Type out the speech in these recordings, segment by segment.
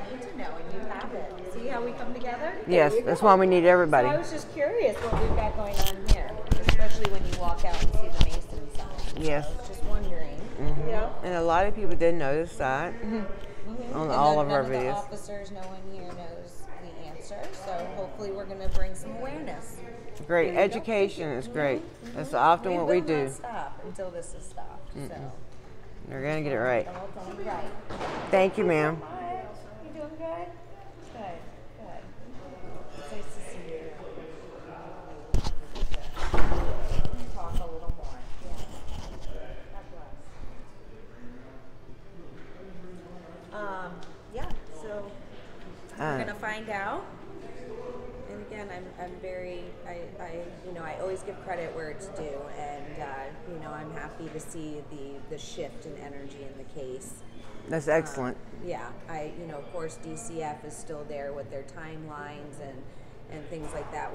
wanted to know, and you have it. See how we come together? Yes, that's why we need everybody. So I was just curious what we've got going on here, especially when you walk out and see the Mason sign. Yes. So I was just wondering. Mm-hmm. Yeah. And a lot of people did notice that on all of our None videos. of the officers, no one here knows the answer, so hopefully we're going to bring some awareness. Great. Education is great. That's often what we do. Not stop until this is stopped. So We're going to get it right. all done right. Thank you, ma'am. Hi. You doing good? Good. Good. It's nice to see you. Can you talk a little more? Yeah. God bless. Yeah. So we're gonna find out. And again, I'm very, I always give credit where it's due, and I'm happy to see the shift in energy in the case. That's excellent. Yeah, of course, DCF is still there with their timelines and things like that,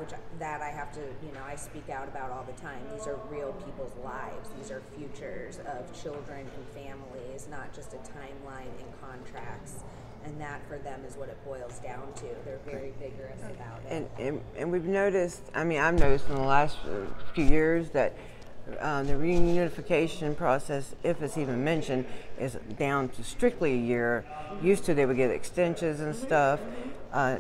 I have to, I speak out about all the time. These are real people's lives. These are futures of children and families, not just a timeline and contracts. And that for them is what it boils down to. They're very vigorous about it. And we've noticed, I've noticed in the last few years that the reunification process, if it's even mentioned, is down to strictly a year. Used to they would get extensions and stuff.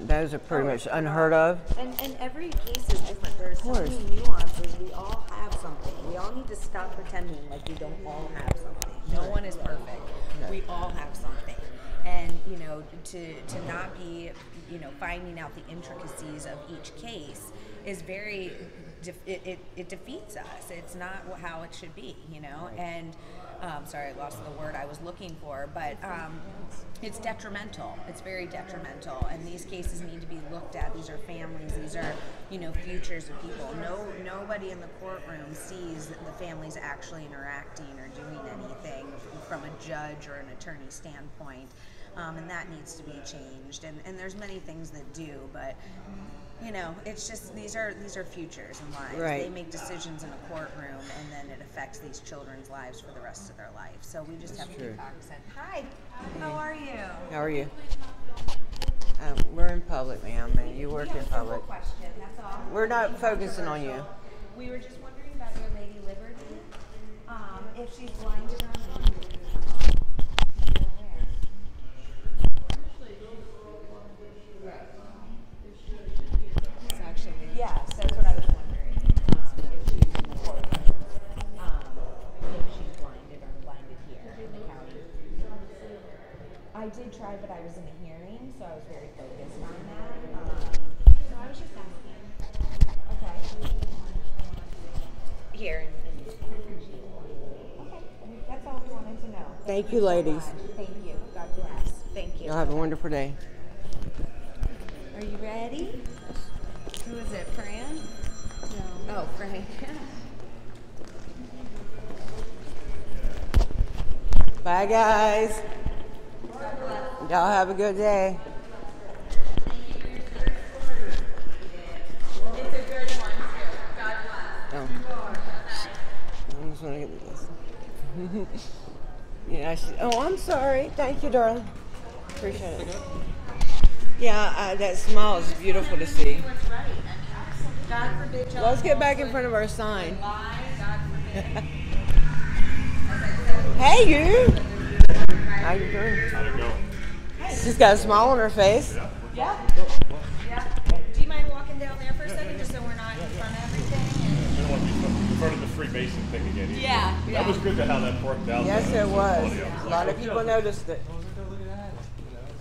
Those are pretty much unheard of. And every case is different. There's so many nuances. We all have something. We all need to stop pretending like we don't all have something. No one is perfect. We all have something. And, to not be, finding out the intricacies of each case is very, it defeats us. It's not how it should be, and, sorry, I lost the word I was looking for, but it's detrimental. It's very detrimental, and these cases need to be looked at. These are families. These are, futures of people. Nobody in the courtroom sees the families actually interacting or doing anything from a judge or an attorney standpoint. And that needs to be changed. And there's many things that do, but it's just these are futures and lives. Right. They make decisions in a courtroom, and then it affects these children's lives for the rest of their life. So we just have to be cognizant. Hi, how are you? How are you? We're in public, ma'am, and you work in public. Question. That's all. We're not focusing on you. We were just wondering about your Lady Liberty. If she's blinded or not. Yes, that's what I was wondering. If she's in the courtroom, if she's blinded or blinded here in the county. I did try, but I was in a hearing, so I was very focused on that. So I was just asking. Okay. Here okay, that's all we wanted to know. Thank you, ladies. Thank you. God bless. Thank you. Y'all have a wonderful day. Are you ready? Who is it, Fran? No. Oh, Frank. Bye, guys. Y'all have a good day. It's a good one, too. God bless. Oh. I just want to get this. Yeah, I'm sorry. Thank you, darling. Appreciate it. Yeah, that smile is beautiful to see. God forbid. Let's get back in front of our sign. Hey, you. How you doing? How'd it go? She's got a smile on her face. Yeah. Do you mind walking down there for a second, just so we're not in front of everything? I don't want to be in front of the Freemason thing again either. Yeah. That was good to how that worked out. Yes, it was. Funny. A lot of people noticed it. I was like, oh, look at that.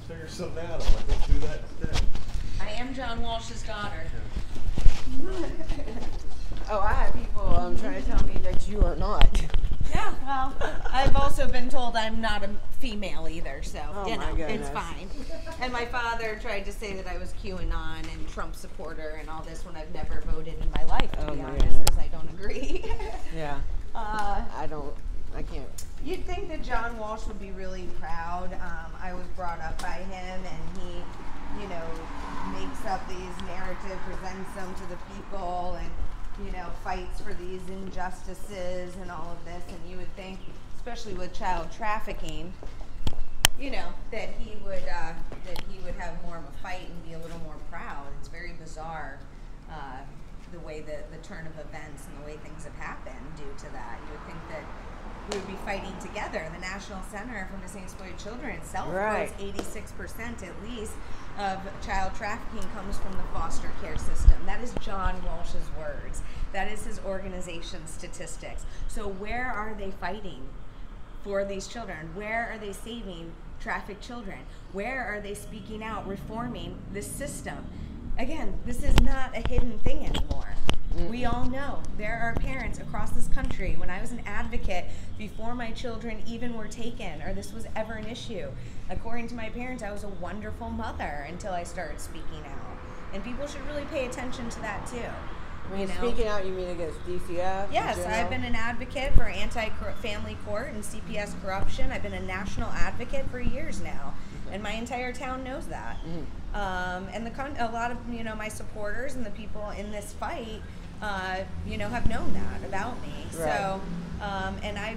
Figure something out. I'm like, let's do that instead. I am John Walsh's daughter. Oh, I have people trying to tell me that you are not. Yeah, well, I've also been told I'm not a female either, so my goodness. it's fine. And my father tried to say that I was QAnon and Trump supporter and all this when I've never voted in my life, to be honest, because I don't agree. Yeah. I can't. You'd think that John Walsh would be really proud. I was brought up by him, and he, makes up these narratives, presents them to the people, and fights for these injustices and all of this. And you would think, especially with child trafficking, that he would have more of a fight and be a little more proud. It's very bizarre, the way the turn of events and the way things have happened due to that. You would think that we would be fighting together. The National Center for Missing and Exploited Children itself quotes 86% at least of child trafficking comes from the foster care system. That is John Walsh's words. That is his organization's statistics. So where are they fighting for these children? Where are they saving trafficked children? Where are they speaking out, reforming this system? Again, this is not a hidden thing anymore. We all know there are parents across this country. When I was an advocate, before my children even were taken or this was ever an issue, according to my parents, I was a wonderful mother until I started speaking out. And people should really pay attention to that too. When speaking out, you mean against DCF? Yes, I've been an advocate for anti-family court and CPS corruption. I've been a national advocate for years now, and my entire town knows that. And a lot of my supporters and the people in this fight, have known that about me. Right. So, and I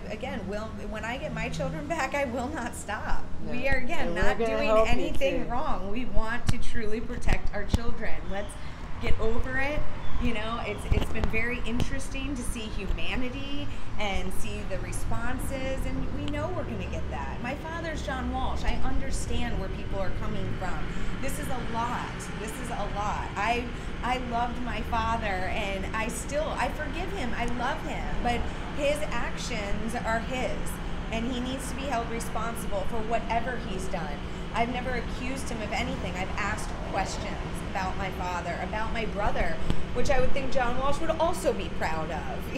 when I get my children back, I will not stop. No. We are not doing anything wrong. We want to truly protect our children. Let's get over it. It's been very interesting to see humanity and see the responses, and we know we're going to get that. My father's John Walsh. I understand where people are coming from. This is a lot. I loved my father, and I forgive him. I love him, but his actions are his, and he needs to be held responsible for whatever he's done. I've never accused him of anything. I've asked questions about my father, about my brother, which I would think John Walsh would also be proud of.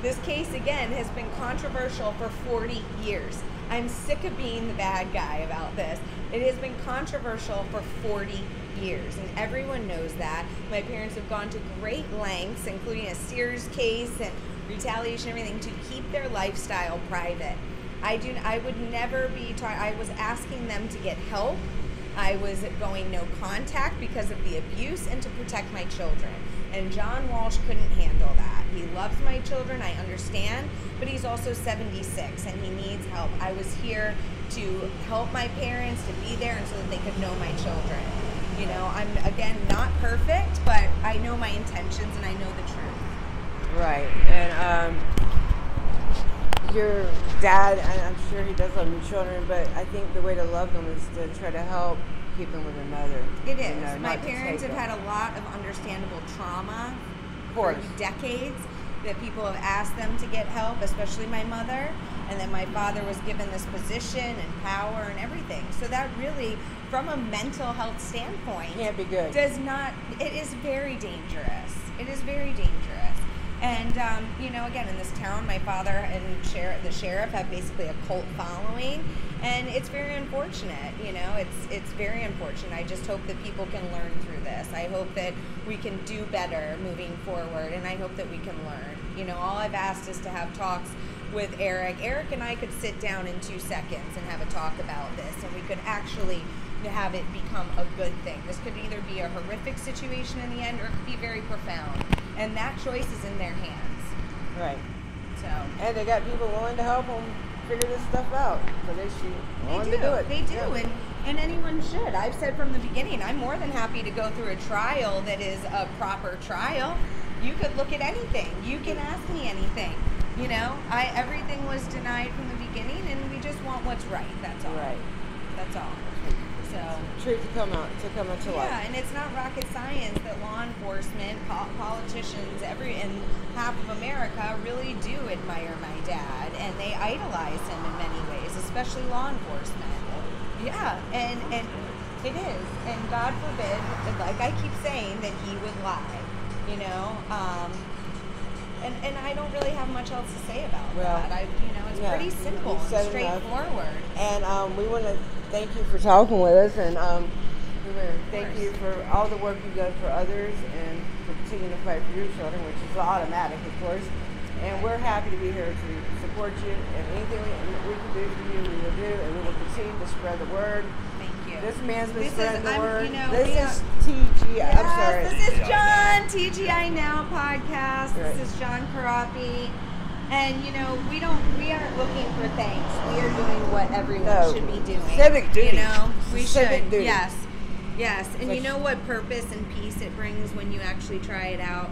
This case, again, has been controversial for 40 years. I'm sick of being the bad guy about this. It has been controversial for 40 years, and everyone knows that. My parents have gone to great lengths, including a Sears case and retaliation, everything, to keep their lifestyle private. I would never be I was asking them to get help. I was going no contact because of the abuse and to protect my children. And John Walsh couldn't handle that. He loves my children, I understand, but he's also 76 and he needs help. I was here to help my parents, to be there, and so that they could know my children. I'm, again, not perfect, but I know my intentions and I know the truth. Right. And your dad, I'm sure he does love your children, but I think the way to love them is to try to help keep them with their mother. It is. My parents have had a lot of understandable trauma for decades that people have asked them to get help, especially my mother. And then my father was given this position and power and everything. So that really, from a mental health standpoint, can't be good. It is very dangerous. It is very dangerous. And, again, in this town, my father and the sheriff have basically a cult following, and it's very unfortunate, it's very unfortunate. I just hope that people can learn through this. I hope that we can do better moving forward, and I hope that we can learn. All I've asked is to have talks with Eric. Eric and I could sit down in 2 seconds and have a talk about this, and we could actually have it become a good thing. This could either be a horrific situation in the end, or it could be very profound. And that choice is in their hands. Right. So. And they got people willing to help them figure this stuff out. So they should want to do it. They do. Yeah. And anyone should. I've said from the beginning, I'm more than happy to go through a trial that is a proper trial. You could look at anything. You can ask me anything. Everything was denied from the beginning, and we just want what's right. That's all. Right. That's all. So, truth to come out to light. Yeah, and it's not rocket science that law enforcement, politicians, and half of America really do admire my dad, and they idolize him in many ways, especially law enforcement. Yeah, and it is, and God forbid, like I keep saying, that he would lie. And I don't really have much else to say about that. It's pretty simple and straightforward. And we want to thank you for talking with us, and we want to thank you for all the work you've done for others and for continuing to fight for your children, which is automatic, of course. And we're happy to be here to support you, and anything we can do for you, we will do, and we will continue to spread the word. Thank you. This man's been spreading the word. This is TGI. Yes, I'm sorry. This is John, TGI Now podcast. Right. This is John Karapi. And, we aren't looking for thanks. We are doing what everyone should be doing. Civic duty. We should. Duty. Yes. Yes, and you know what purpose and peace it brings when you actually try it out?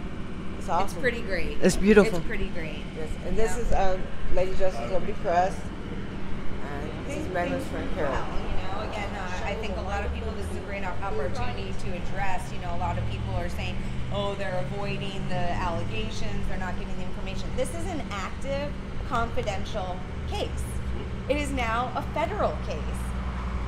It's awesome. It's pretty great. It's beautiful. It's pretty great. Yes. And this is Lady Justice Liberty Press. And this is Meghan's friend Carol. Well, again, I think a lot of people, this is a great opportunity to address. A lot of people are saying, oh, they're avoiding the allegations, they're not getting the information. This is an active, confidential case. It is now a federal case.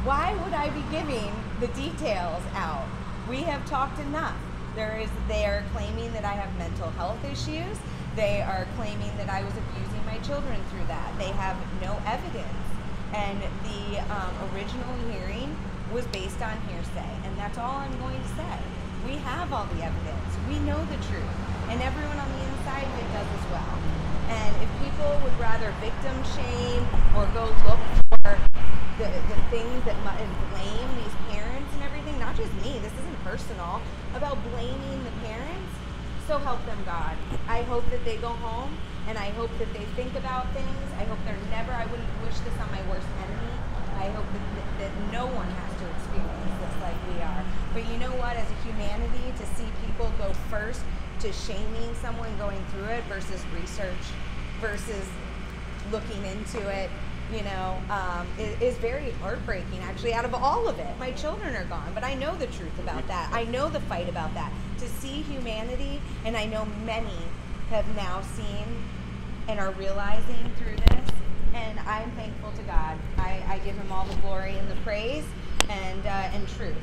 Why would I be giving the details out? We have talked enough. They are claiming that I have mental health issues. They are claiming that I was abusing my children through that. They have no evidence. And the original hearing was based on hearsay. And that's all I'm going to say. We have all the evidence. We know the truth. And everyone on the inside of it does as well. And if people would rather victim shame or go look for the things that and blame these parents and everything, not just me, this isn't personal, about blaming the parents, so help them God. I hope that they go home and I hope that they think about things. I hope I wouldn't wish this on my worst enemy. I hope that no one has to experience this like we are. But you know what, as a humanity, to see people go first to shaming someone going through it versus research, versus looking into it, it is very heartbreaking, actually, out of all of it. My children are gone, but I know the truth about that. I know the fight about that. To see humanity, and I know many have now seen and are realizing through this, and I'm thankful to God. I give him all the glory and the praise and truth,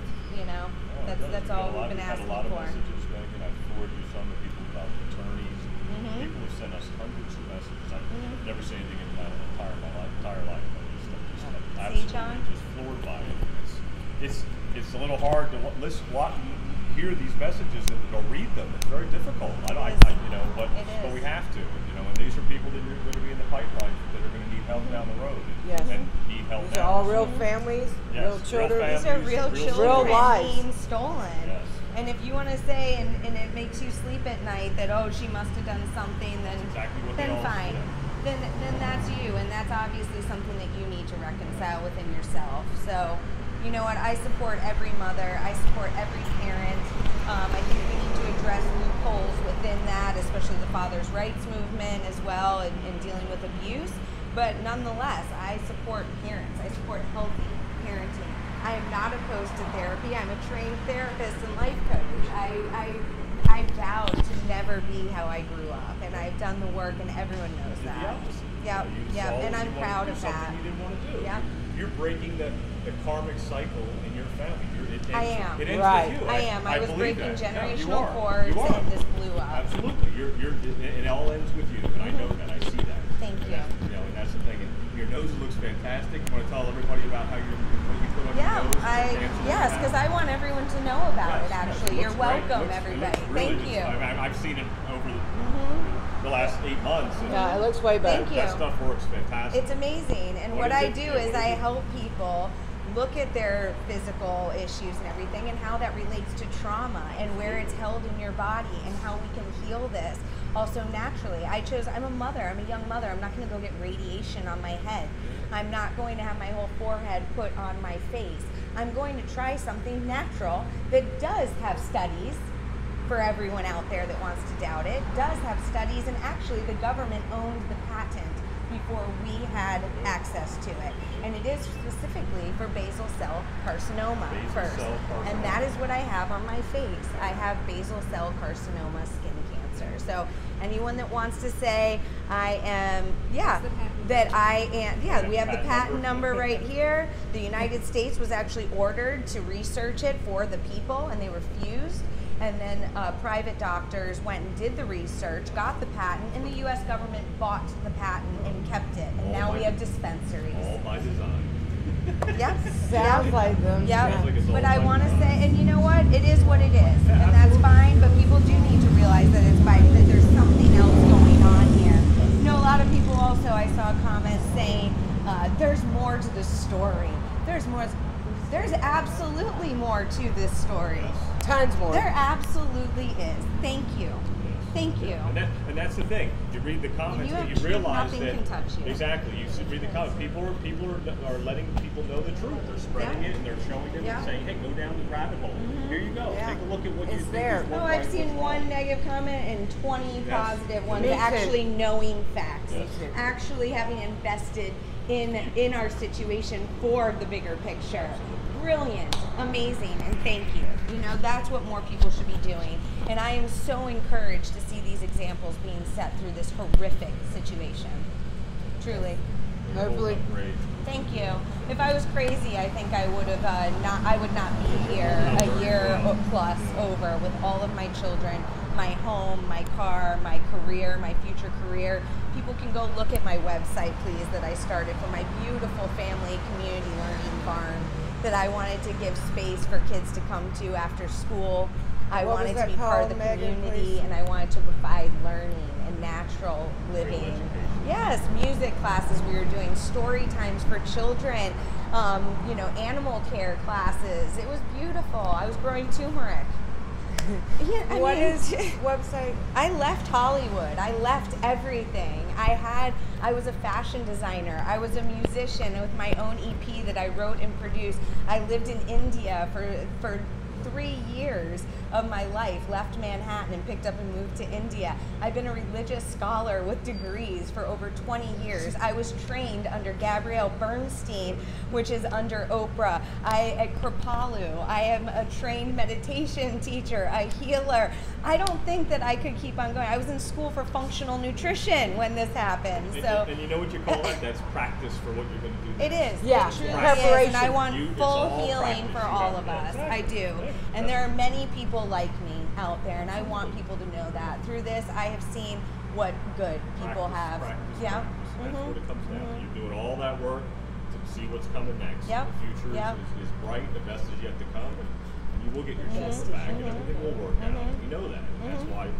That's all we've been asking for. A lot of messages, Megan. I've forwarded you some of people about attorneys. People have sent us hundreds of messages. I've never seen anything in my entire life. I'm just floored by it. It's a little hard to hear these messages and go read them. It's very difficult. But we have to. And these are people that are going to be in the pipeline that are going to need help down the road. And need help. These are all real families, real children. These are real children real lives being stolen. Yes. And if you want to say, and it makes you sleep at night, that, oh, she must have done something, then fine. Then that's you, and that's obviously something that you need to reconcile within yourself. So, you know what, I support every mother, I support every parent. I think we need to address loopholes within that, especially the father's rights movement as well, and dealing with abuse. But nonetheless, I support parents, I support healthy parenting. I am not opposed to therapy. I'm a trained therapist and life coach. I vowed to never be how I grew up, and I've done the work, and everyone knows that. Yep, and I'm proud of that. You didn't want to do. Yep. You're breaking the karmic cycle in your family. I am. It ends with you. I am. I was breaking that. generational cords, and this blew up. Absolutely. It all ends with you, and I know that. I see that. Thank you. And that's the thing. And your nose looks fantastic. You want to tell everybody about how you put on your nose? Yes, because I want everyone to know about it, actually. You're welcome, everybody. Really Thank you. I've seen it over the last 8 months. Yeah, it looks way better. Thank you. That stuff works fantastic. It's amazing. And what I do is I help people look at their physical issues and everything, and how that relates to trauma and where it's held in your body, and how we can heal this also naturally. I'm a mother, I'm a young mother. I'm not going to go get radiation on my head. I'm not going to have my whole forehead put on my face. I'm going to try something natural that does have studies. For everyone out there that wants to doubt it, does have studies, and actually the government owned the patent before we had access to it. And it is specifically for basal cell carcinoma first. And that is what I have on my face. I have basal cell carcinoma skin cancer. So anyone that wants to say I am, we have the patent number right here. The United States was actually ordered to research it for the people, and they refused. And then private doctors went and did the research, got the patent, and the U.S. government bought the patent and kept it. And now we have dispensaries. All by design. Yep. Sounds like them. Yep. But I want to say, and you know what? It is what it is, and that's fine. But people do need to realize that it's fine, that there's something else going on here. You know, a lot of people also, I saw comments saying, there's more to the story. There's more. There's absolutely more to this story. Tons more. There absolutely is. Thank you. Thank you. And that's the thing. You read the comments, and you realize nothing that can touch you. Exactly. You read the comments. People are letting people know the truth. They're spreading it, and they're showing it and saying saying, hey, go down the rabbit hole. Here you go. Yeah. Take a look at what It's you think there. is what Oh, right, I've seen what's one wrong. negative comment and 20 Yes. positive ones. Me too. Actually knowing facts, Yes. actually having invested in our situation for the bigger picture. Brilliant, amazing, and thank you. You know, that's what more people should be doing. And I am so encouraged to see these examples being set through this horrific situation. Truly. Hopefully. Great. Thank you. If I was crazy, I think I would have I would not be here a year plus over with all of my children, my home, my car, my career, my future career. People can go look at my website, please, that I started for my beautiful family community learning barn that I wanted to give space for kids to come to after school. I What was wanted that to be part of the called, Megan, community, please? and I wanted to provide learning and natural living. education. Yes, music classes we were doing, story times for children, you know, animal care classes. It was beautiful. I was growing turmeric. Yeah, What is his website? I left Hollywood. I left everything. I was a fashion designer. I was a musician with my own EP that I wrote and produced. I lived in India for 3 years of my life, left Manhattan and picked up and moved to India. I've been a religious scholar with degrees for over 20 years. I was trained under Gabrielle Bernstein, which is under Oprah. At Kripalu. I am a trained meditation teacher, a healer. I don't think that I could keep on going. I was in school for functional nutrition when this happened. So And you know what you call that? That's practice for what you're going to do. it is. Yeah, It truly preparation. is. And I want It's full all healing practice. for You all got of that. us. Exactly. I do. Yeah, And there are many people like me out there, and I want people to know that. Through this, I have seen what good people have. Practice, Yeah. practice. That's what it comes down to. You're doing all that work to see what's coming next. Yep. The future Yep. is bright. The best is yet to come. And you will get your children back, and everything will work out. We know that. And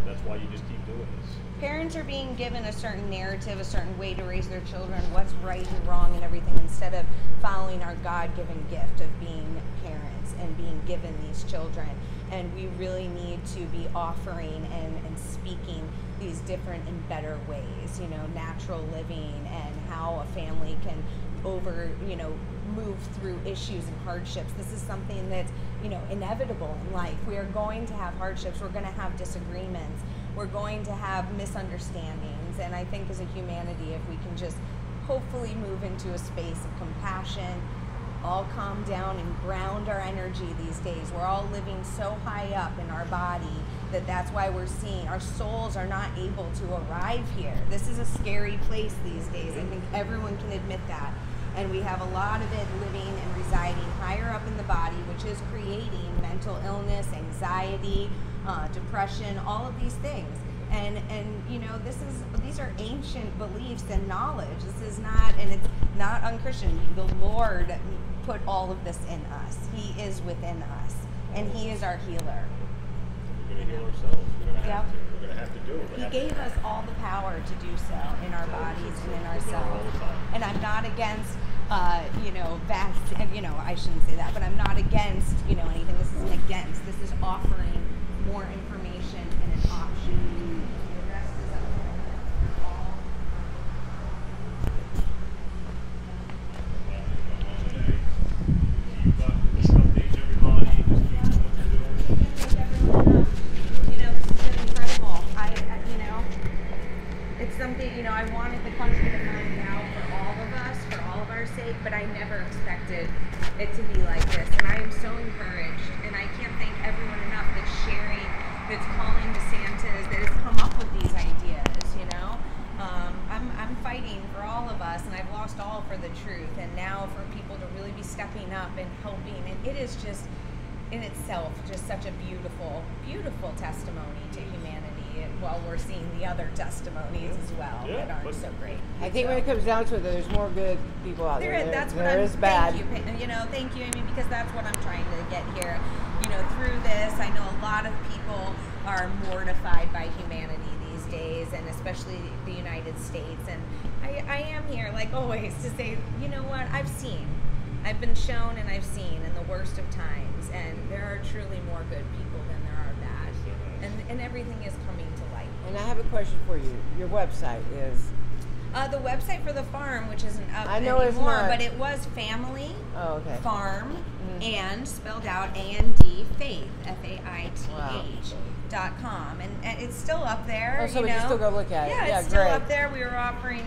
that's why you just keep doing this. Parents are being given a certain narrative, a certain way to raise their children, what's right and wrong and everything, instead of following our God-given gift of being parents and being given these children. And we really need to be offering and speaking these different and better ways, you know, natural living and how a family can move through issues and hardships. This is something that's, you know, inevitable in life. We are going to have hardships. We're going to have disagreements. We're going to have misunderstandings. And I think as a humanity, if we can just hopefully move into a space of compassion, all calm down and ground our energy these days. We're all living so high up in our body that's why we're seeing our souls are not able to arrive here. This is a scary place these days. I think everyone can admit that. And we have a lot of it living and residing higher up in the body, which is creating mental illness, anxiety, depression, all of these things. And you know, these are ancient beliefs and knowledge. This is not, and it's not unchristian. The Lord put all of this in us. He is within us, and He is our healer. We're going to heal ourselves. We're going to have Yep. to. We're going to have to do it. He gave us all the power to do so in our bodies and in ourselves. And I'm not against, I shouldn't say that, but I'm not against, anything. This isn't against. This is offering more information and an option. The rest is up to all. This has been incredible. It's something, I wanted the country to find out for all of us, for all of our sake, but I never expected it to be like this. And I am so encouraged, and I can't thank everyone enough that's sharing, that's calling DeSantis, that has come up with these ideas, I'm fighting for all of us, and I've lost all for the truth, and now for people to really be stepping up and helping, and it is just, in itself, just such a beautiful, beautiful testimony to humanity, while we're seeing the other testimonies as well that aren't so great. I think when it comes down to it, there's more good people out there. There is bad. Thank you, Amy, because that's what I'm trying to get here. Through this, I know a lot of people are mortified by humanity these days, and especially the United States. And I am here, like always, to say, you know what, I've been shown and I've seen in the worst of times, and there are truly more good people than there are bad. And everything is coming to light. And I have a question for you. Your website is? The website for the farm, which isn't up I know anymore, it's not. but it was family farm and spelled out A-N-D faith, FAITH.com, and it's still up there. Oh, so we can still go look at it. Yeah, it's still up there. We were offering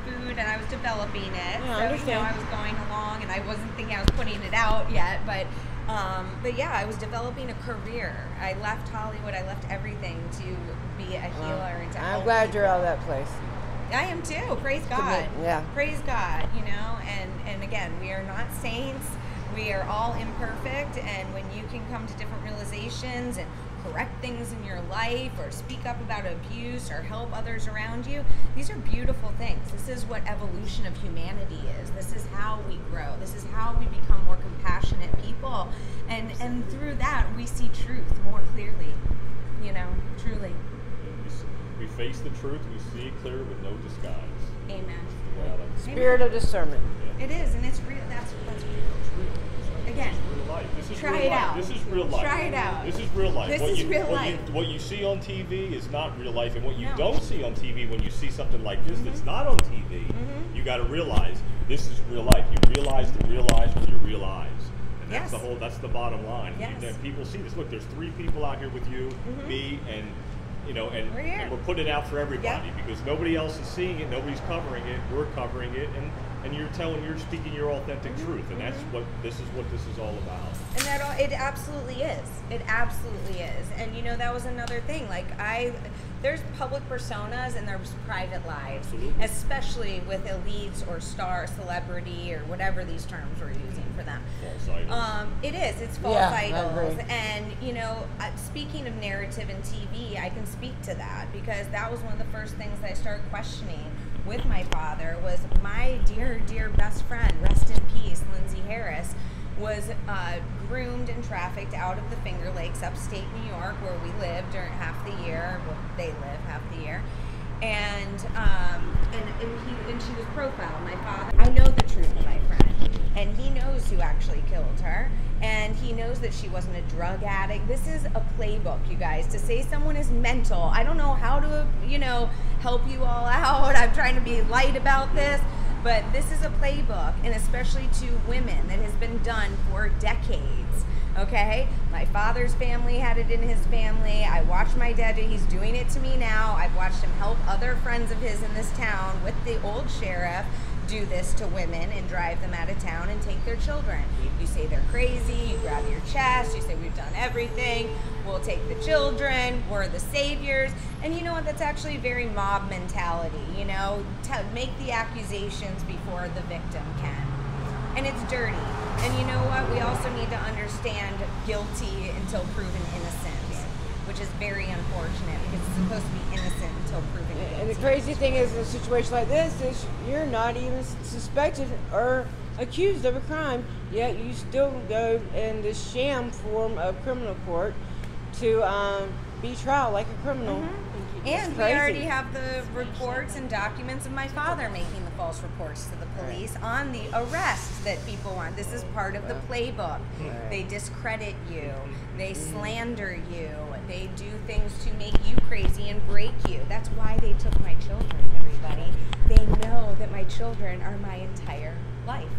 food, and I was developing it. Yeah, so I understand. I was going along, and I wasn't thinking I was putting it out yet, but yeah, I was developing a career. I left Hollywood. I left everything to be a healer and to I'm help glad people. you're out of that place. I am too. Praise God. Yeah. Praise God, you know, and again, we are not saints. We are all imperfect, and when you can come to different realizations and correct things in your life or speak up about abuse or help others around you, these are beautiful things. This is what evolution of humanity is. This is how we grow. This is how we become more compassionate people. And through that, we see truth more clearly, you know, truly. We face the truth, we see it clear with no disguise. Amen. Well, that's Spirit of discernment. It is, and it's real. That's real. Again, This is real life. This is try real it life. out. This is real life. Try it out. This is real life. This what is you, real what life. what you see on TV is not real life, and what you No. don't see on TV, when you see something like this that's not on TV, you got to realize this is real life. You realize to realize with your real eyes. And that's Yes. that's the bottom line. Yes. And people see this. Look, there's 3 people out here with you, me, and you know, and We're here. and we're putting it out for everybody Yeah. because nobody else is seeing it, nobody's covering it, we're covering it, and you're speaking your authentic truth, and that's what this is all about. And it absolutely is. It absolutely is. And you know, that was another thing. Like there's public personas and there's private lives, Absolutely. especially with elites or celebrity or whatever these terms we're using for them. False idols. It is. It's false Yeah, I idols. agree. And, you know, speaking of narrative and TV, I can speak to that because that was one of the first things that I started questioning with my father was my dear, dear best friend, rest in peace, Lindsay Harris, was groomed and trafficked out of the Finger Lakes, upstate New York, where we lived during half the year. Well, they live half the year. And she was profiled. My father, I know the truth of my friend, and he knows who actually killed her, and he knows that she wasn't a drug addict. This is a playbook, you guys. To say someone is mental, I don't know how to, you know, help you all out. I'm trying to be light about this, but this is a playbook, and especially to women, that has been done for decades. Okay, my father's family had it in his family. I watched my dad do. He's doing it to me now. I've watched him help other friends of his in this town with the old sheriff do this to women and drive them out of town and take their children. You say they're crazy, you grab your chest, you say we've done everything, we'll take the children, we're the saviors. And you know what, that's actually very mob mentality, you know, to make the accusations before the victim can. And it's dirty. And you know what, we also need to understand guilty until proven innocent, which is very unfortunate because it's supposed to be innocent until proven guilty. And the crazy thing is, in a situation like this, is you're not even suspected or accused of a crime, yet you still go in this sham form of criminal court to be trial like a criminal. And we already have the reports and documents of my father making the false reports to the police on the arrests that people want. This is part of the playbook. They discredit you. They slander you. They do things to make you crazy and break you. That's why they took my children, everybody. They know that my children are my entire life.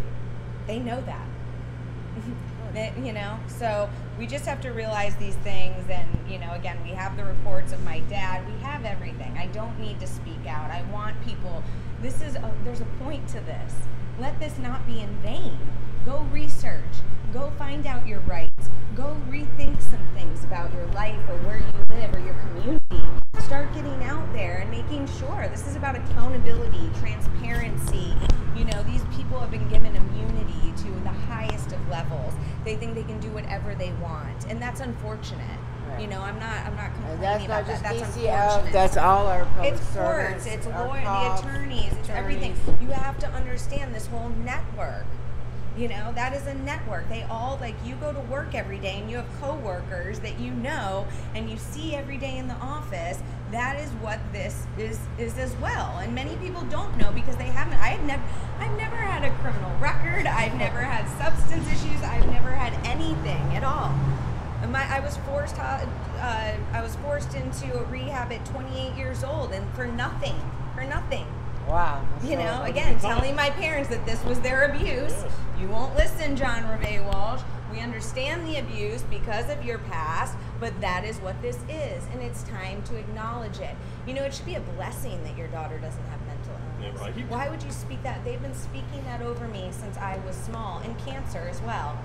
They know that. You know, so we just have to realize these things. And, you know, again, we have the reports of my dad. We have everything. I don't need to speak out. I want people, there's a point to this. Let this not be in vain. Go research. Go find out your rights. Go rethink some things about your life or where you live or your community. Start getting out there and making sure. This is about accountability, transparency. You know, these people have been given immunity to the highest of levels. They think they can do whatever they want, and that's unfortunate. Right. You know, I'm not complaining And that's about not just that. That's DCF, unfortunate. that's all our public It's servants. courts, it's our lawyers, the cops, attorneys, it's everything. attorneys. You have to understand this whole network. You know, that is a network. They all, like, you go to work every day and you have coworkers that you know and you see every day in the office. That is what this is as well. And many people don't know because they haven't. I've never had a criminal record. I've never had substance issues. I've never had anything at all. I was forced into a rehab at 28 years old, and for nothing. Wow. You know, again, telling my parents that this was their abuse. Yes. You won't listen, John Reve Walsh. We understand the abuse because of your past, but that is what this is, and it's time to acknowledge it. You know, it should be a blessing that your daughter doesn't have mental illness. Yeah, right. Why would you speak that? They've been speaking that over me since I was small, and cancer as well.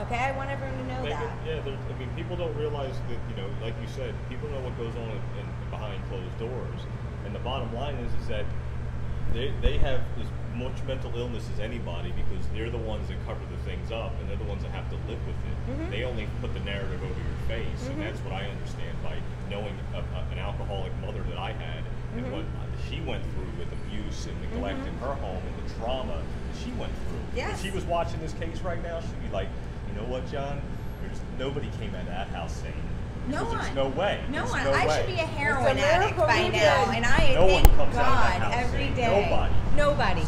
Okay, I want everyone to know that. Yeah, I mean, people don't realize that, you know, like you said, people know what goes on in behind closed doors. And the bottom line is that they have as much mental illness as anybody because they're the ones that cover the things up and they're the ones that have to live with it. Mm-hmm. They only put the narrative over your face, and that's what I understand by knowing an alcoholic mother that I had and what she went through with abuse and neglect in her home and the trauma that she went through. Yes. If she was watching this case right now, she'd be like, you know what, John? Nobody came out of that house sane. No Because one. There's no way. No There's one. No I way. should be a heroin It's a addict miracle by you now, did. and I No one thank comes out of that God house every sane. day. Nobody. Nobody.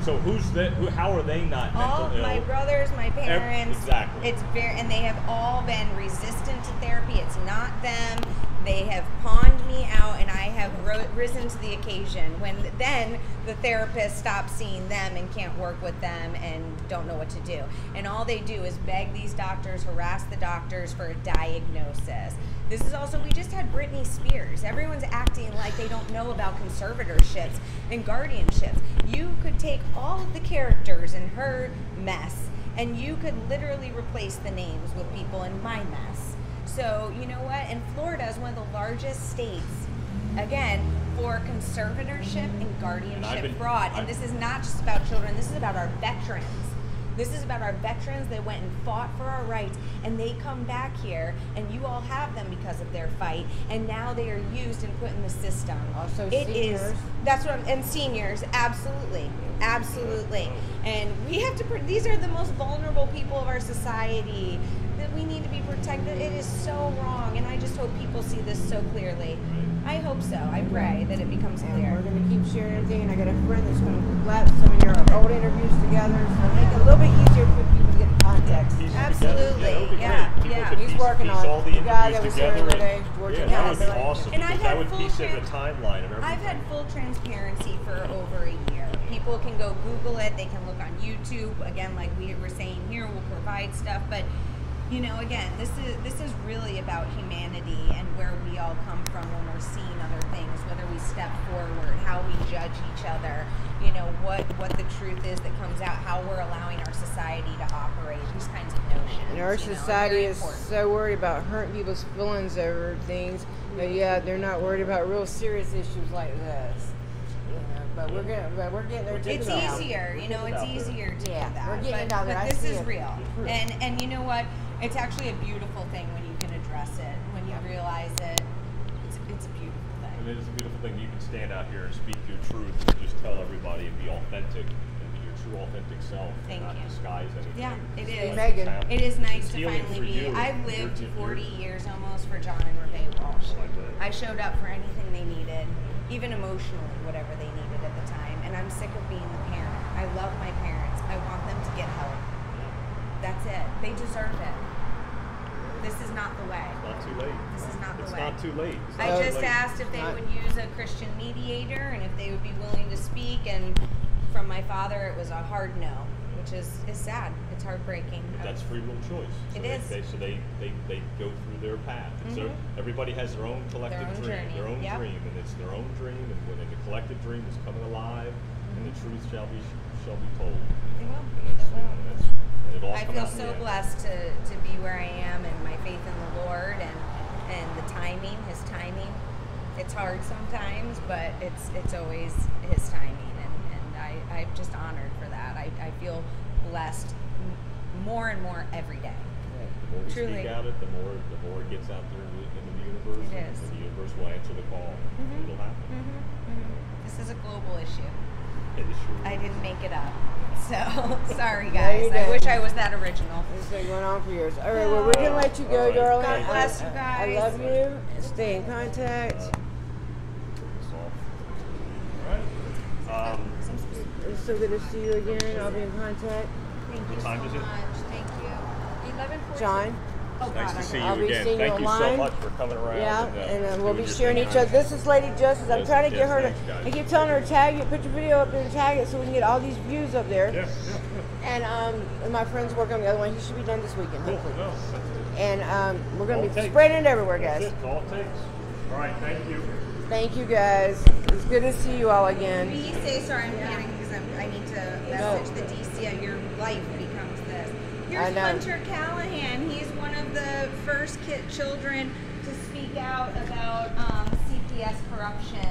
So who's that? How are they not All mental ill? my brothers, my parents. Exactly. It's very, and they have all been resistant to therapy. It's not them. They have pawned me out, and I have risen to the occasion. When then the therapist stops seeing them and can't work with them and don't know what to do. And all they do is beg these doctors, harass the doctors for a diagnosis. This is also, we just had Britney Spears. Everyone's acting like they don't know about conservatorships and guardianships. You could take all of the characters in her mess and you could literally replace the names with people in my mess. So, you know what? And Florida is one of the largest states, again, for conservatorship and guardianship fraud. And this is not just about children, this is about our veterans. This is about our veterans that went and fought for our rights, and they come back here, and you all have them because of their fight, and now they are used and put in the system. Also It seniors. is, that's what and seniors, absolutely, absolutely. And we have to, these are the most vulnerable people of our society that we need to be protected. It is so wrong, and I just hope people see this so clearly. I hope so. I pray that it becomes And clear. we're going to keep sharing everything. And I got a friend that's going to collapse some of your old interviews together, so make it a little bit easier for people to get the context. Absolutely. Yeah. He's working on all the the guy that interviews was here together. today, Georgia Yeah, that would be County. awesome. And because I've that had would full piece of the trans- timeline of everything. I've had full transparency for over a year. People can go Google it. They can look on YouTube. Again, like we were saying here, we'll provide stuff. But you know, again, this is really about humanity and where we all come from when we're seeing other things. Whether we step forward, how we judge each other. You know what the truth is that comes out. How we're allowing our society to operate. These kinds of notions. And our you know, are society very is important. so worried about hurting people's feelings over things, but yeah, they're not worried about real serious issues like this. You know, but we're getting there. It's now. easier, you know, it's easier to Yeah, do that. we're getting it but, out there. but I this see is it. real. And you know what? It's actually a beautiful thing when you can address it, when you realize it. It's a beautiful thing. And it is a beautiful thing. You can stand out here and speak your truth and just tell everybody and be authentic and be your true authentic self Thank and not you. disguise anything. Yeah, it Just is. let Megan. happen. It is nice It's to healing finally for be. you. I've lived You're- 40 years almost for John and Reve Walsh. Like that. I showed up for anything they needed, even emotionally, whatever they needed at the time. And I'm sick of being the parent. I love my parents. I want them to get help. That's it. They deserve it. This is not the way. It's not too late. This is not the It's way. not too late. It's I not too just late. asked if they Not- would use a Christian mediator and if they would be willing to speak. And from my father, it was a hard no, which is sad. It's heartbreaking. But that's free will choice. So It they, is. They go through their path. It's their, everybody has their own collective Their own dream, journey. their own Yep. dream, and it's their own dream. And when the collective dream is coming alive, and the truth shall be told. They will. And that's, They will. and that's, and it'll all I come feel out in the so end. blessed to be where I am and my faith in the Lord and the timing, His timing. It's hard sometimes, but it's always His timing, and I'm just honored for that. I feel blessed more and more every day. The more we Truly. speak out it, the more it gets out there in the universe. It is. And the universe will answer the call. It'll happen. This is a global issue. It is sure. I didn't make it up. So, sorry No, guys. you I didn't. wish I was that original. It's been going on for years. All right, well, we're going to let you go, All right. darling. God bless you I guys. love you. Stay in contact. Turn this off. All right. It's so good to see you again. I'll be in contact. Thank What you time so is it? much. Thank you. 11:14. John? Oh, Nice God, to see you I'll be again. seeing you Thank you so online. much for coming around. Yeah, and we'll doing be your sharing thing. each other. This is Lady Justice. I'm Yes, trying to get yes, her to. thanks, guys. I keep telling her tag it, put your video up there and tag it so we can get all these views up there. Yeah. And my friend's working on the other one. He should be done this weekend, Cool. hopefully. No, that's it. And we're going to All be it takes. spreading it everywhere, That's guys. it. That's all it takes. All right. Thank you. Thank you, guys. It's good to see you all again. We say sorry, I'm panicking because I need to message the DC. Your life becomes this. Here's Hunter Callahan. He's one of the first children to speak out about CPS corruption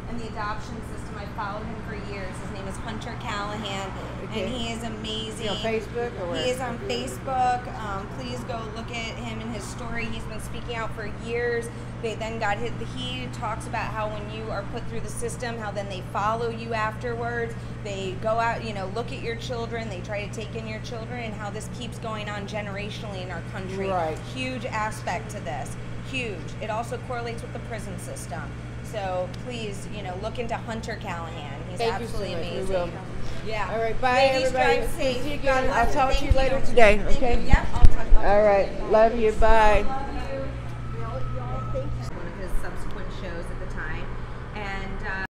and the adoption system. I followed him for years. His name is Hunter Callahan, and he is amazing. Is he on Facebook or where? He is on Facebook. Please go look at him and his story. He's been speaking out for years. They then got hit. He talks about how when you are put through the system, how then they follow you afterwards. They go out, look at your children. They try to take in your children, and how this keeps going on generationally in our country. Right. Huge aspect to this. Huge. It also correlates with the prison system. So please, look into Hunter Callahan. He's Thank absolutely you so much. amazing. We will. Yeah. All right, bye, Ladies, everybody. drive safe. See you God again. bless I'll you. talk to Thank you later today. Thank Okay. you. Yep. I'll talk. All right. Love you. Bye. Love you. One of his subsequent shows at the time, and